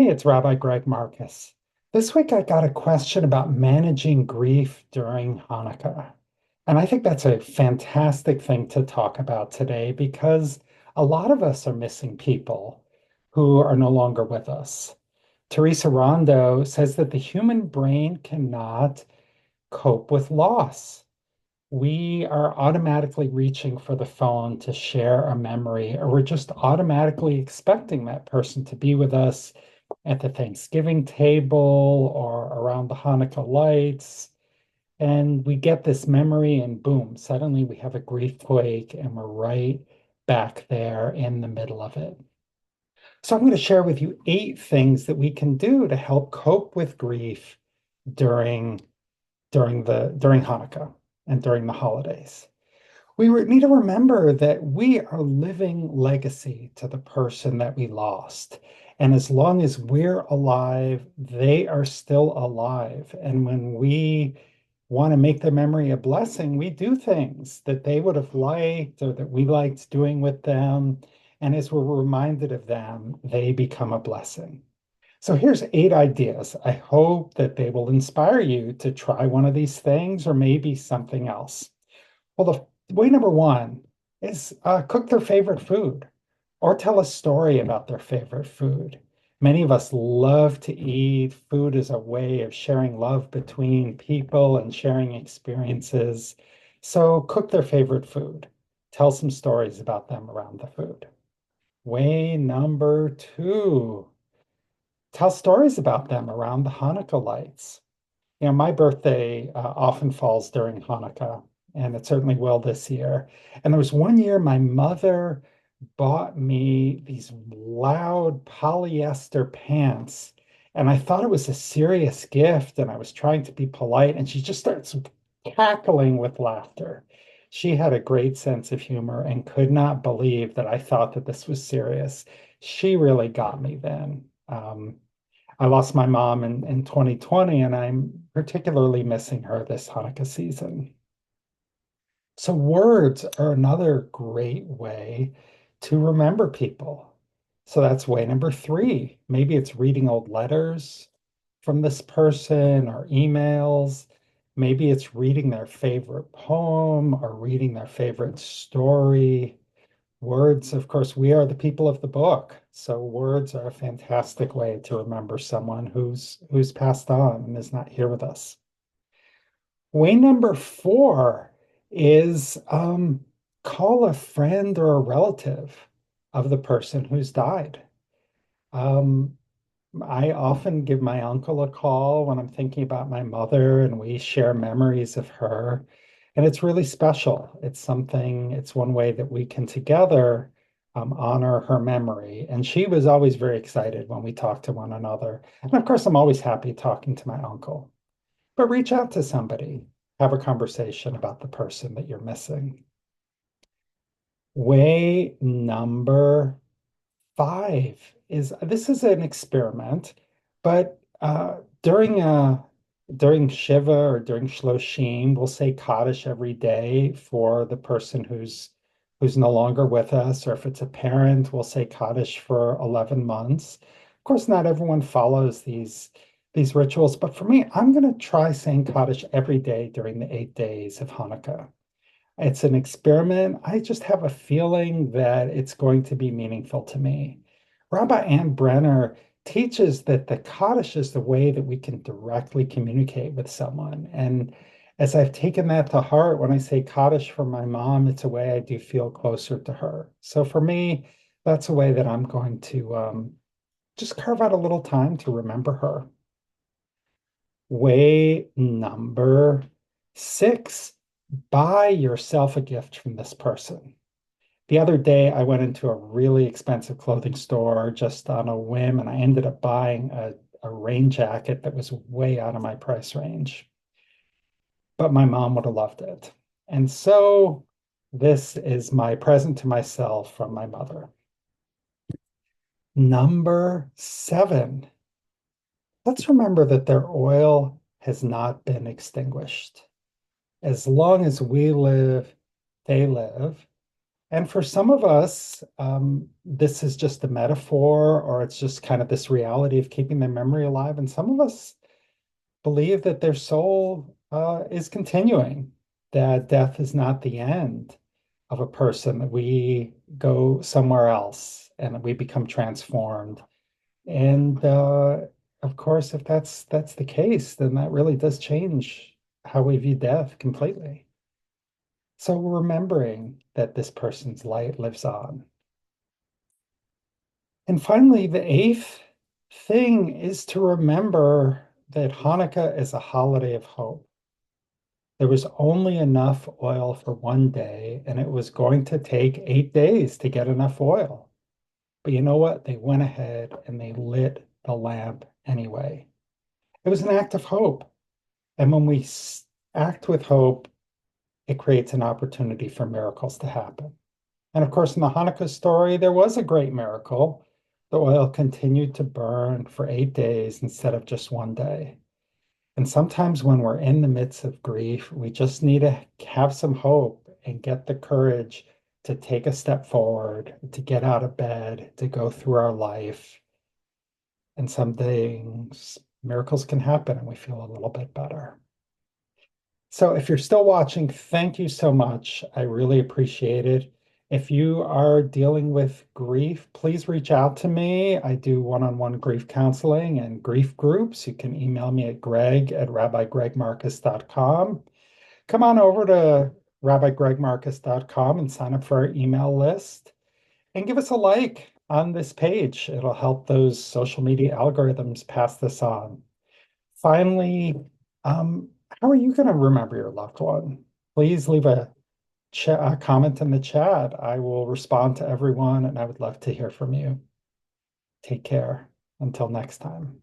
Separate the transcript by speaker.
Speaker 1: it's Rabbi Greg Marcus. This week I got a question about managing grief during Hanukkah. And I think that's a fantastic thing to talk about today because a lot of us are missing people who are no longer with us. Teresa Rondo says that the human brain cannot cope with loss. We are automatically reaching for the phone to share a memory, or we're just automatically expecting that person to be with us at the Thanksgiving table or around the Hanukkah lights. And we get this memory, and boom, suddenly we have a grief quake, and we're right back there in the middle of it. So I'm going to share with you 8 things that we can do to help cope with grief during during Hanukkah and during the holidays. Need to remember that we are living legacy to the person that we lost. And as long as we're alive, they are still alive. And when we want to make their memory a blessing, we do things that they would have liked or that we liked doing with them. And as we're reminded of them, they become a blessing. So here's 8 ideas. I hope that they will inspire you to try one of these things or maybe something else. Well, the way number one is cook their favorite food or tell a story about their favorite food. Many of us love to eat. Food is a way of sharing love between people and sharing experiences. So cook their favorite food. Tell some stories about them around the food. Way number two, tell stories about them around the Hanukkah lights. My birthday often falls during Hanukkah, and it certainly will this year. And there was one year my mother bought me these loud polyester pants, and I thought it was a serious gift, and I was trying to be polite, and she just starts cackling with laughter. She had a great sense of humor and could not believe that I thought that this was serious. She really got me then. I lost my mom in 2020, and I'm particularly missing her this Hanukkah season. So, words are another great way to remember people. So, that's way number three. Maybe it's reading old letters from this person or emails. Maybe it's reading their favorite poem or reading their favorite story. Words, of course, we are the people of the book. So words are a fantastic way to remember someone who's passed on and is not here with us. Way number four is call a friend or a relative of the person who's died. Um, I often give my uncle a call when I'm thinking about my mother, and we share memories of her. And it's really special. It's one way that we can together honor her memory. And she was always very excited when we talked to one another. And of course, I'm always happy talking to my uncle. But reach out to somebody, have a conversation about the person that you're missing. Way number five is this is an experiment, but during Shiva or during Shloshim, we'll say Kaddish every day for the person who's no longer with us, or if it's a parent, we'll say Kaddish for 11 months. Of course, not everyone follows these rituals, but for me, I'm going to try saying Kaddish every day during the 8 days of Hanukkah. It's an experiment. I just have a feeling that it's going to be meaningful to me. Rabbi Ann Brenner teaches that the Kaddish is the way that we can directly communicate with someone. And as I've taken that to heart, when I say Kaddish for my mom, it's a way I do feel closer to her. So for me, that's a way that I'm going to just carve out a little time to remember her. Way number six, buy yourself a gift from this person. The other day, I went into a really expensive clothing store just on a whim, and I ended up buying a rain jacket that was way out of my price range. But my mom would have loved it. And so this is my present to myself from my mother. Number seven, let's remember that their oil has not been extinguished. As long as we live, they live. And for some of us, this is just a metaphor, or it's just kind of this reality of keeping their memory alive. And some of us believe that their soul is continuing, that death is not the end of a person, that we go somewhere else and that we become transformed. And of course, if that's the case, then that really does change how we view death completely. So remembering that this person's light lives on. And finally, the eighth thing is to remember that Hanukkah is a holiday of hope. There was only enough oil for one day, and it was going to take 8 days to get enough oil. But you know what? They went ahead and they lit the lamp anyway. It was an act of hope. And when we act with hope, it creates an opportunity for miracles to happen. And of course, in the Hanukkah story, there was a great miracle. The oil continued to burn for 8 days instead of just one day. And sometimes when we're in the midst of grief, we just need to have some hope and get the courage to take a step forward, to get out of bed, to go through our life. And some things, miracles can happen and we feel a little bit better. So if you're still watching, thank you so much. I really appreciate it. If you are dealing with grief, please reach out to me. I do one-on-one grief counseling and grief groups. You can email me at greg@rabbigregmarcus.com. Come on over to rabbigregmarcus.com and sign up for our email list and give us a like on this page. It'll help those social media algorithms pass this on. Finally, how are you going to remember your loved one? Please leave a comment in the chat. I will respond to everyone, and I would love to hear from you. Take care. Until next time.